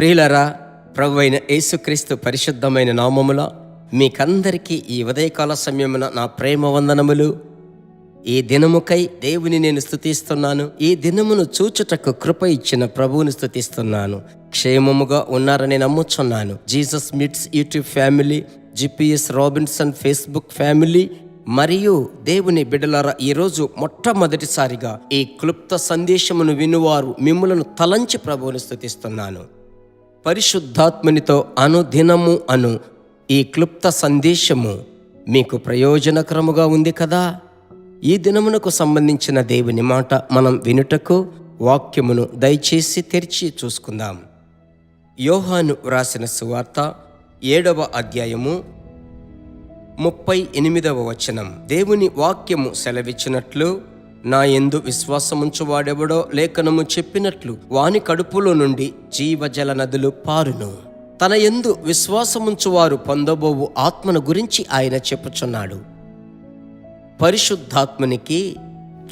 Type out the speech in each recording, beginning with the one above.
ప్రియులరా, ప్రభువైన యేసుక్రీస్తు పరిశుద్ధమైన నామముల మీకందరికీ ఈ ఉదయకాల సమయమున నా ప్రేమ వందనములు. ఈ దినముకై దేవుని నేను స్తుతిస్తున్నాను. ఈ దినమును చూచుటకు కృప ఇచ్చిన ప్రభువుని స్తుతిస్తున్నాను. క్షేమముగా ఉన్నారని నమ్ముచున్నాను. Jesus meets YouTube family, GPS Robinson Facebook family మరియు దేవుని బిడ్డలారా, ఈరోజు మొట్టమొదటిసారిగా ఈ క్లుప్త సందేశమును వినువారు మిమ్ములను తలంచి ప్రభువుని స్తుతిస్తున్నాను. పరిశుద్ధాత్మనితో అనుదినము ఈ క్లుప్త సందేశము మీకు ప్రయోజనకరముగా ఉంది కదా. ఈ దినమునకు సంబంధించిన దేవుని మాట మనం వినుటకు వాక్యమును దయచేసి తెరిచి చూసుకుందాం. యోహాను వ్రాసిన సువార్త 7వ అధ్యాయము 38వ వచనం. దేవుని వాక్యము సెలవిచ్చినట్లు, నా యందు విశ్వాసముంచువాడెవడో లేఖనము చెప్పినట్లు వాని కడుపులో నుండి జీవజల నదులు పారును. తన యందు విశ్వాసముంచువారు పొందబోవు ఆత్మను గురించి ఆయన చెప్పుచున్నాడు. పరిశుద్ధాత్మనికి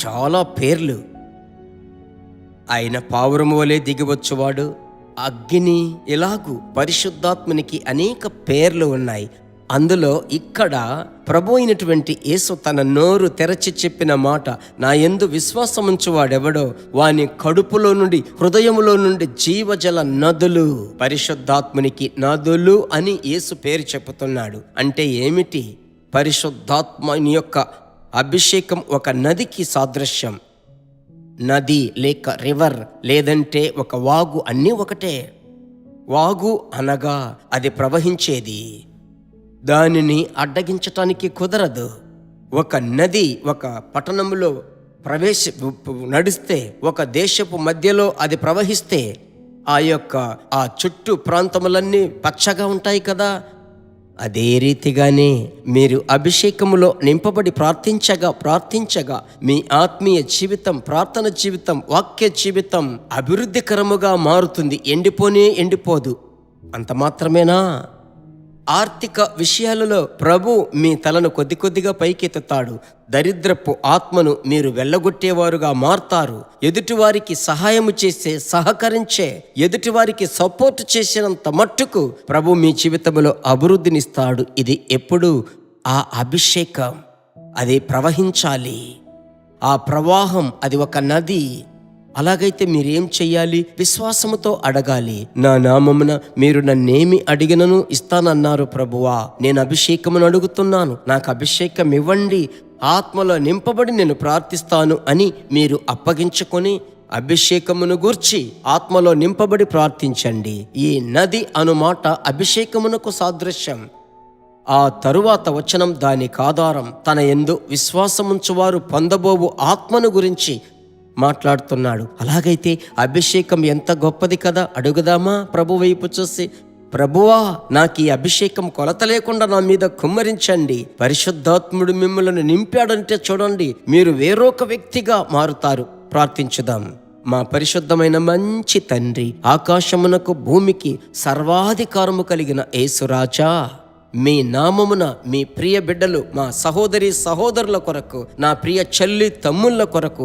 చాలా పేర్లు. ఆయన పావురము వలె దిగివచ్చువాడు, అగ్ని, ఇలాగు పరిశుద్ధాత్మనికి అనేక పేర్లు ఉన్నాయి. అందులో ఇక్కడ ప్రభు అయినటువంటి యేసు తన నోరు తెరచి చెప్పిన మాట, నా యందు విశ్వాసముంచువాడెవడో వాని కడుపులో నుండి, హృదయములో నుండి జీవజల నదులు. పరిశుద్ధాత్మనికి నదులు అని యేసు పేరు చెప్పుతున్నాడు. అంటే ఏమిటి? పరిశుద్ధాత్మని యొక్క అభిషేకం ఒక నదికి సాదృశ్యం. నది లేక రివర్ లేదంటే ఒక వాగు, అన్నీ ఒకటే. వాగు అనగా అది ప్రవహించేది, దానిని అడ్డగించటానికి కుదరదు. ఒక నది ఒక పట్టణంలో నడిస్తే, ఒక దేశపు మధ్యలో అది ప్రవహిస్తే ఆ చుట్టూ ప్రాంతములన్నీ పచ్చగా ఉంటాయి కదా. అదే రీతిగానే మీరు అభిషేకములో నింపబడి ప్రార్థించగా మీ ఆత్మీయ జీవితం, ప్రార్థన జీవితం, వాక్య జీవితం అభివృద్ధికరముగా మారుతుంది. ఎండిపోదు. అంత మాత్రమేనా? ఆర్థిక విషయాలలో ప్రభు మీ తలను కొద్దిగా పైకెత్తుతాడు. దరిద్రపు ఆత్మను మీరు వెళ్ళగొట్టేవారుగా మారతారు. ఎదుటివారికి సహాయము చేసే, సహకరించే, ఎదుటివారికి సపోర్ట్ చేసినంత మట్టుకు ప్రభు మీ జీవితంలో అభివృద్ధినిస్తాడు. ఇది ఎప్పుడు? ఆ అభిషేకం అది ప్రవహించాలి. ఆ ప్రవాహం అది ఒక నది. అలాగైతే మీరేం చెయ్యాలి? విశ్వాసముతో అడగాలి. నా నామమున మీరు నన్నేమి అడిగినను ఇస్తానన్నారు ప్రభువా. నేను అభిషేకమును అడుగుతున్నాను, నాకు అభిషేకం ఇవ్వండి, ఆత్మలో నింపబడి నేను ప్రార్థిస్తాను అని మీరు అప్పగించుకొని అభిషేకమును గూర్చి ఆత్మలో నింపబడి ప్రార్థించండి. ఈ నది అనుమాట అభిషేకమునకు సాదృశ్యం. ఆ తరువాత వచనం దానికి ఆధారం. తన యందు విశ్వాసముంచువారు పొందబోవు ఆత్మను గురించి మాట్లాడుతున్నాడు. అలాగైతే అభిషేకం ఎంత గొప్పది కదా. అడుగుదామా ప్రభు వైపు చూసి, ప్రభువా నాకు ఈ అభిషేకం కొలత లేకుండా నా మీద కుమ్మరించండి. పరిశుద్ధాత్ముడు మిమ్మల్ని నింపాడంటే చూడండి, మీరు వేరొక వ్యక్తిగా మారుతారు. ప్రార్థించుదాం. మా పరిశుద్ధమైన మంచి తండ్రి, ఆకాశమునకు భూమికి సర్వాధికారము కలిగిన యేసురాజా, మీ నామమున మీ ప్రియ బిడ్డలు, మా సహోదరుల కొరకు, నా ప్రియ చెల్లి తమ్ముళ్ళ కొరకు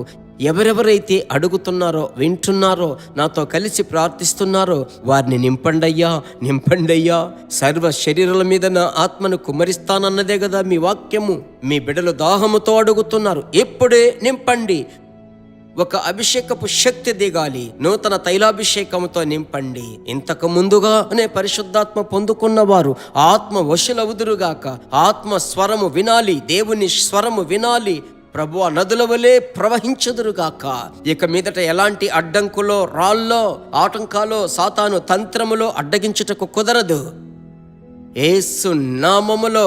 ఎవరెవరైతే అడుగుతున్నారో, వింటున్నారో, నాతో కలిసి ప్రార్థిస్తున్నారో వారిని నింపండయ్యా. సర్వ శరీరాల మీద నా ఆత్మను కుమ్మరిస్తానన్నదే కదా మీ వాక్యము. మీ బిడ్డలు దాహముతో అడుగుతున్నారు, ఎప్పుడే నింపండి. ఒక అభిషేకపు శక్తి దిగాలి. నూతన తైలాభిషేకంతో నింపండి. ఇంతకు ముందుగానే పరిశుద్ధాత్మ పొందుకున్న వారు ఆత్మ వశులవుదురుగాక. ఆత్మ స్వరము వినాలి, దేవుని స్వరము వినాలి. ప్రభు నదుల వలె ప్రవహించుదురుగాక. ఇక మీదట ఎలాంటి అడ్డంకులో, రాళ్ళో, ఆటంకాలో, సాతాను తంత్రములో అడ్డగించుటకు కుదరదు. యేసు నామములో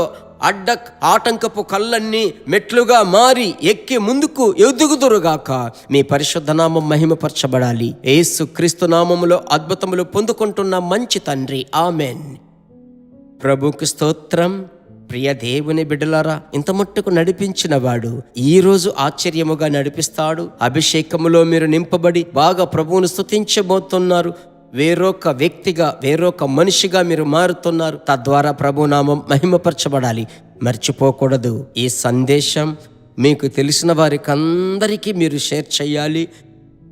ఆటంకపు కళ్ళన్నీ మెట్లుగా మారి ఎక్కి ముందుకు ఎదుగుదురుగాక. మీ పరిశుద్ధ నామం మహిమపరచబడాలి. యేసు క్రీస్తు నామములో అద్భుతములు పొందుకుంటున్న మంచి తండ్రి, ఆమెన్. ప్రభుకు స్తోత్రం. ప్రియ దేవుని బిడ్డలారా, ఇంత మట్టుకు నడిపించిన వాడు ఈరోజు ఆశ్చర్యముగా నడిపిస్తాడు. అభిషేకములో మీరు నింపబడి బాగా ప్రభువును స్తుతించబోతున్నారు. వేరొక వ్యక్తిగా, వేరొక మనిషిగా మీరు మారుతున్నారు. తద్వారా ప్రభునామం మహిమపరచబడాలి. మర్చిపోకూడదు. ఈ సందేశం మీకు తెలిసిన వారికి అందరికీ మీరు షేర్ చేయాలి.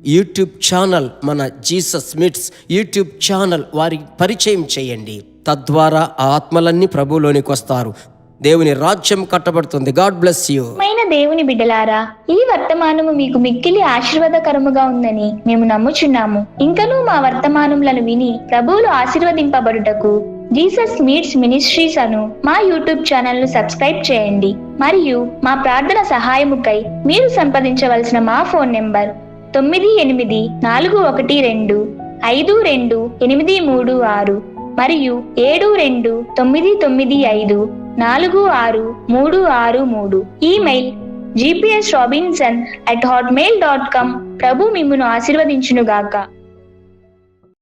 యూట్యూబ్ ఛానల్, మన జీసస్ మీట్స్ యూట్యూబ్ ఛానల్ వారికి పరిచయం చేయండి. తద్వారా ఆ ఆత్మలన్నీ ప్రభువులోనికి వస్తారు. దేవుని రాజ్యం కట్టబడుతుంది. God bless you. దేవుని బిడ్డలారా, ఈ వర్తమానము మీకు మిక్కిలి ఆశీర్వాదకరముగా ఉందని మేము నమ్ముచున్నాము. ఇంకనూ మా వర్తమానములను విని ప్రభువులు ఆశీర్వదింపబడుటకు జీసస్ మీట్స్ మినిస్ట్రీస్ అను మా యూట్యూబ్ ఛానల్ ను సబ్స్క్రైబ్ చేయండి. మరియు మా ప్రార్థన సహాయముకై మీరు సంప్రదించవలసిన మా ఫోన్ నెంబర్ 9841425286 మరియు 7295463633. Email gpsrobinson@hotmail.com. ప్రభు మిమ్మును ఆశీర్వదించునుగాక.